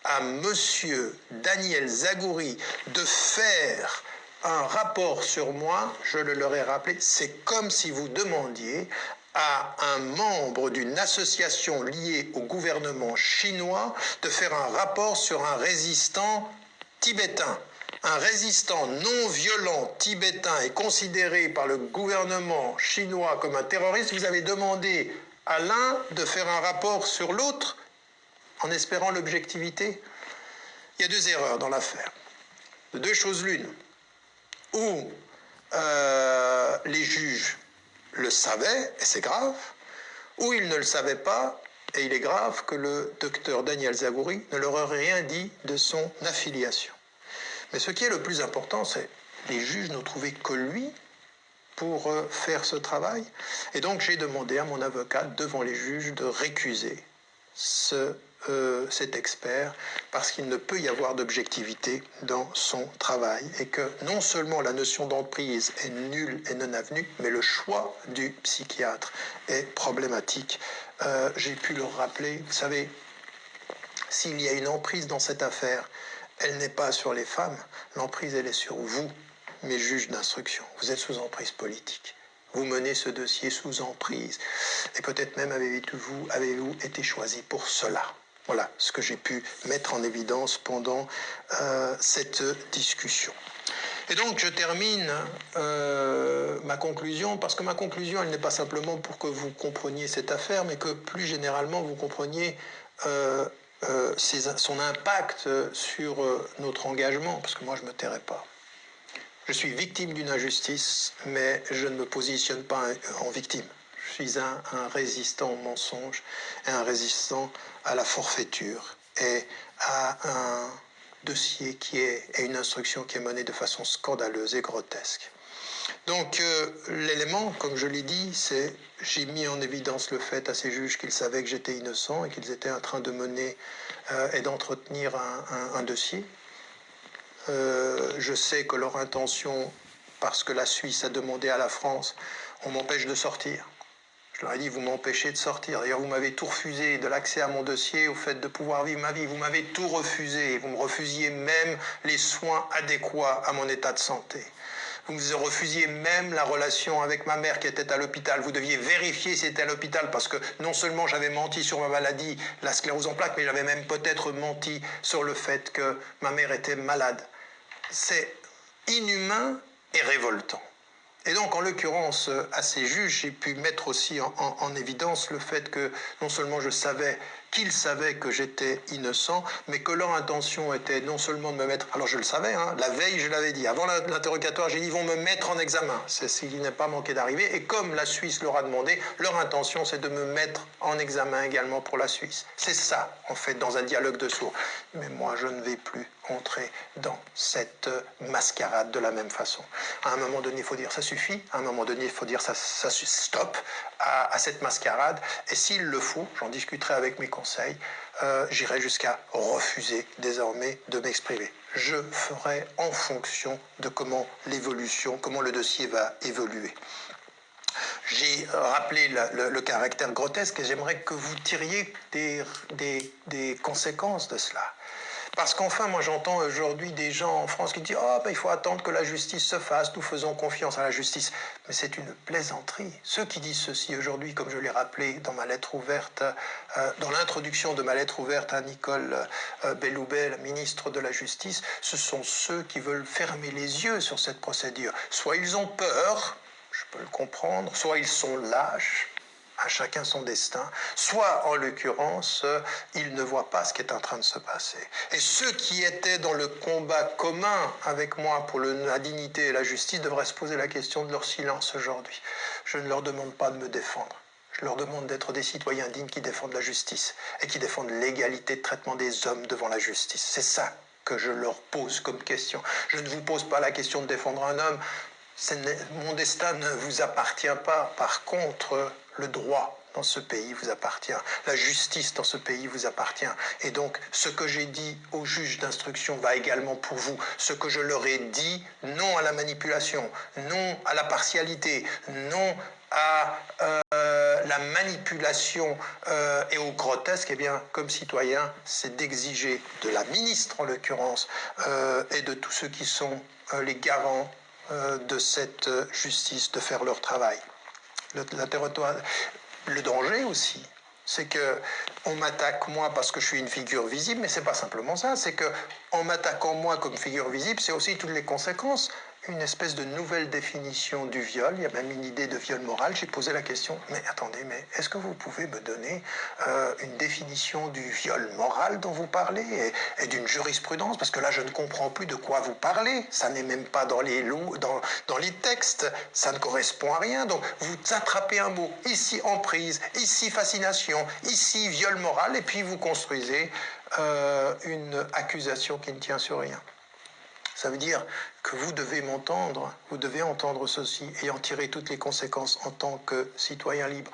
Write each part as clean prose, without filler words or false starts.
à monsieur Daniel Zagouri de faire un rapport sur moi, je le leur ai rappelé, c'est comme si vous demandiez à un membre d'une association liée au gouvernement chinois de faire un rapport sur un résistant tibétain. Un résistant non violent tibétain est considéré par le gouvernement chinois comme un terroriste. Vous avez demandé à l'un de faire un rapport sur l'autre en espérant l'objectivité. Il y a deux erreurs dans l'affaire. De deux choses l'une. Ou les juges le savaient, et c'est grave, ou ils ne le savaient pas, et il est grave que le docteur Daniel Zagouri ne leur aurait rien dit de son affiliation. Mais ce qui est le plus important, c'est que les juges n'ont trouvé que lui pour faire ce travail. Et donc j'ai demandé à mon avocat, devant les juges, de récuser cet expert, parce qu'il ne peut y avoir d'objectivité dans son travail, et que non seulement la notion d'emprise est nulle et non avenue, mais le choix du psychiatre est problématique. J'ai pu le rappeler, vous savez, s'il y a une emprise dans cette affaire, elle n'est pas sur les femmes, l'emprise elle est sur vous, mes juges d'instruction. Vous êtes sous emprise politique. Vous menez ce dossier sous emprise. Et peut-être même avez-vous été choisi pour cela. Voilà ce que j'ai pu mettre en évidence pendant cette discussion. Et donc je termine ma conclusion, parce que ma conclusion, elle n'est pas simplement pour que vous compreniez cette affaire, mais que plus généralement vous compreniez son impact sur notre engagement, parce que moi je ne me tairai pas. Je suis victime d'une injustice, mais je ne me positionne pas en victime. Je suis un résistant au mensonge et un résistant à la forfaiture et à un dossier et une instruction qui est menée de façon scandaleuse et grotesque. Donc l'élément, comme je l'ai dit, c'est j'ai mis en évidence le fait à ces juges qu'ils savaient que j'étais innocent et qu'ils étaient en train de mener et d'entretenir un dossier. Je sais que leur intention, parce que la Suisse a demandé à la France, on m'empêche de sortir. Je leur ai dit, vous m'empêchez de sortir. D'ailleurs, vous m'avez tout refusé, de l'accès à mon dossier, au fait de pouvoir vivre ma vie. Vous m'avez tout refusé. Vous me refusiez même les soins adéquats à mon état de santé. Vous me refusiez même la relation avec ma mère qui était à l'hôpital. Vous deviez vérifier si c'était à l'hôpital parce que non seulement j'avais menti sur ma maladie, la sclérose en plaques, mais j'avais même peut-être menti sur le fait que ma mère était malade. C'est inhumain et révoltant. Et donc, en l'occurrence, à ces juges, j'ai pu mettre aussi en évidence le fait que non seulement je savais qu'ils savaient que j'étais innocent, mais que leur intention était non seulement de me mettre... Alors je le savais, hein, la veille je l'avais dit, avant l'interrogatoire, j'ai dit ils vont me mettre en examen. C'est ce qui n'est pas manqué d'arriver. Et comme la Suisse leur a demandé, leur intention c'est de me mettre en examen également pour la Suisse. C'est ça, en fait, dans un dialogue de sourds. Mais moi, je ne vais plus entrer dans cette mascarade de la même façon. À un moment donné, il faut dire ça suffit. À un moment donné, il faut dire ça stop à cette mascarade. Et s'il le faut, j'en discuterai avec mes conseils, j'irai jusqu'à refuser désormais de m'exprimer. Je ferai en fonction de comment le dossier va évoluer. J'ai rappelé le caractère grotesque et j'aimerais que vous tiriez des conséquences de cela. Parce qu'enfin, moi j'entends aujourd'hui des gens en France qui disent « Oh, ben, il faut attendre que la justice se fasse, nous faisons confiance à la justice ». Mais c'est une plaisanterie. Ceux qui disent ceci aujourd'hui, comme je l'ai rappelé dans ma lettre ouverte, dans l'introduction de ma lettre ouverte à Nicole Belloubet, la ministre de la Justice, ce sont ceux qui veulent fermer les yeux sur cette procédure. Soit ils ont peur, je peux le comprendre, soit ils sont lâches, à chacun son destin, soit en l'occurrence, ils ne voient pas ce qui est en train de se passer. Et ceux qui étaient dans le combat commun avec moi pour la dignité et la justice devraient se poser la question de leur silence aujourd'hui. Je ne leur demande pas de me défendre. Je leur demande d'être des citoyens dignes qui défendent la justice et qui défendent l'égalité de traitement des hommes devant la justice. C'est ça que je leur pose comme question. Je ne vous pose pas la question de défendre un homme. Mon destin ne vous appartient pas. Par contre, le droit dans ce pays vous appartient. La justice dans ce pays vous appartient. Et donc, ce que j'ai dit aux juges d'instruction va également pour vous. Ce que je leur ai dit, non à la manipulation, non à la partialité, non à la manipulation et au grotesque, eh bien, comme citoyen, c'est d'exiger de la ministre, en l'occurrence, et de tous ceux qui sont les garants de cette justice, de faire leur travail. Le danger aussi, c'est que on m'attaque moi parce que je suis une figure visible, mais c'est pas simplement ça, c'est que en m'attaquant moi comme figure visible, c'est aussi toutes les conséquences. Une espèce de nouvelle définition du viol, il y a même une idée de viol moral. J'ai posé la question, mais attendez, mais est-ce que vous pouvez me donner une définition du viol moral dont vous parlez et d'une jurisprudence? Parce que là, je ne comprends plus de quoi vous parlez. Ça n'est même pas dans les dans les textes. Ça ne correspond à rien. Donc, vous attrapez un mot. Ici, emprise. Ici, fascination. Ici, viol moral. Et puis, vous construisez une accusation qui ne tient sur rien. Ça veut dire que vous devez m'entendre, vous devez entendre ceci et en tirer toutes les conséquences en tant que citoyen libre.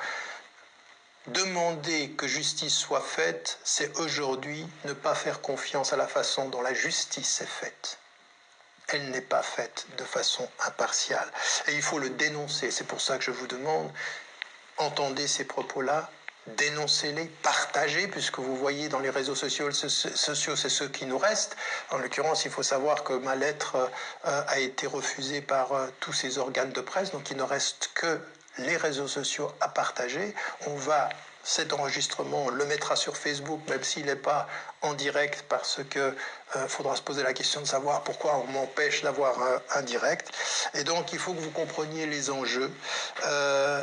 Demander que justice soit faite, c'est aujourd'hui ne pas faire confiance à la façon dont la justice est faite. Elle n'est pas faite de façon impartiale. Et il faut le dénoncer. C'est pour ça que je vous demande, entendez ces propos-là, dénoncez-les, partagez, puisque vous voyez dans les réseaux sociaux, c'est ceux qui nous restent. En l'occurrence, il faut savoir que ma lettre a été refusée par tous ces organes de presse, donc il ne reste que les réseaux sociaux à partager. On va, cet enregistrement, on le mettra sur Facebook, même s'il n'est pas en direct, parce que faudra se poser la question de savoir pourquoi on m'empêche d'avoir un direct. Et donc, il faut que vous compreniez les enjeux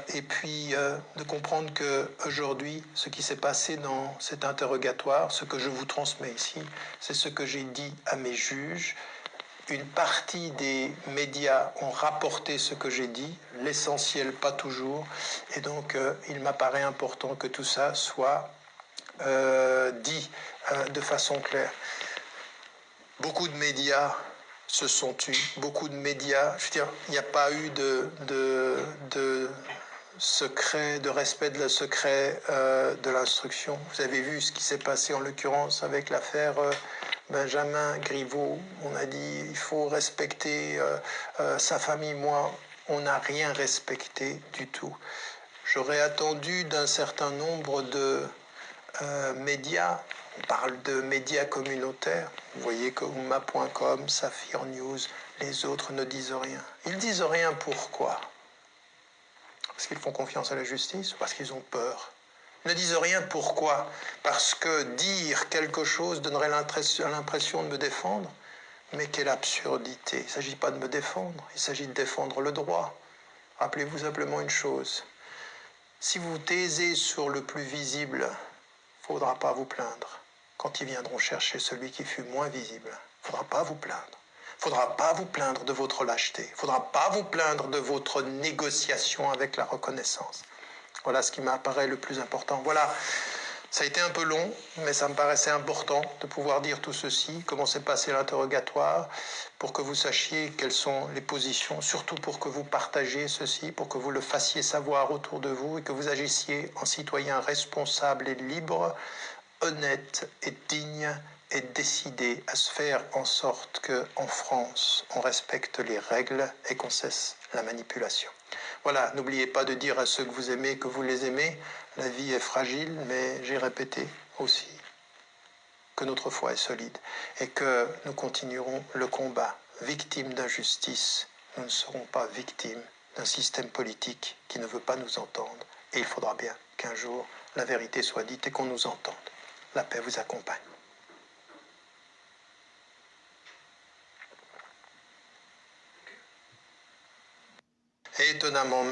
et puis de comprendre qu'aujourd'hui, ce qui s'est passé dans cet interrogatoire, ce que je vous transmets ici, c'est ce que j'ai dit à mes juges. Une partie des médias ont rapporté ce que j'ai dit, l'essentiel pas toujours, et donc il m'apparaît important que tout ça soit dit de façon claire. Beaucoup de médias se sont tus, beaucoup de médias, je veux dire, il n'y a pas eu de secret, de respect de le secret de l'instruction. Vous avez vu ce qui s'est passé en l'occurrence avec l'affaire Benjamin Griveaux. On a dit il faut respecter sa famille. Moi, on n'a rien respecté du tout. J'aurais attendu d'un certain nombre de médias. On parle de médias communautaires. Vous voyez que Oumma.com, Saphir News, les autres ne disent rien. Ils disent rien pourquoi? Parce qu'ils font confiance à la justice ou parce qu'ils ont peur? Ils ne disent rien pourquoi? Parce que dire quelque chose donnerait l'impression de me défendre. Mais quelle absurdité! Il ne s'agit pas de me défendre, il s'agit de défendre le droit. Rappelez-vous simplement une chose. Si vous taisez sur le plus visible, il ne faudra pas vous plaindre. Quand ils viendront chercher celui qui fut moins visible, il ne faudra pas vous plaindre. Il ne faudra pas vous plaindre de votre lâcheté. Il ne faudra pas vous plaindre de votre négociation avec la reconnaissance. Voilà ce qui m'apparaît le plus important. Voilà, ça a été un peu long, mais ça me paraissait important de pouvoir dire tout ceci, comment s'est passé l'interrogatoire, pour que vous sachiez quelles sont les positions, surtout pour que vous partagiez ceci, pour que vous le fassiez savoir autour de vous et que vous agissiez en citoyen responsable et libre, honnête et digne et décidé à se faire en sorte qu'en France, on respecte les règles et qu'on cesse la manipulation. Voilà, n'oubliez pas de dire à ceux que vous aimez que vous les aimez. La vie est fragile, mais j'ai répété aussi que notre foi est solide et que nous continuerons le combat. Victimes d'injustice, nous ne serons pas victimes d'un système politique qui ne veut pas nous entendre. Et il faudra bien qu'un jour la vérité soit dite et qu'on nous entende. La paix vous accompagne. Et étonnamment,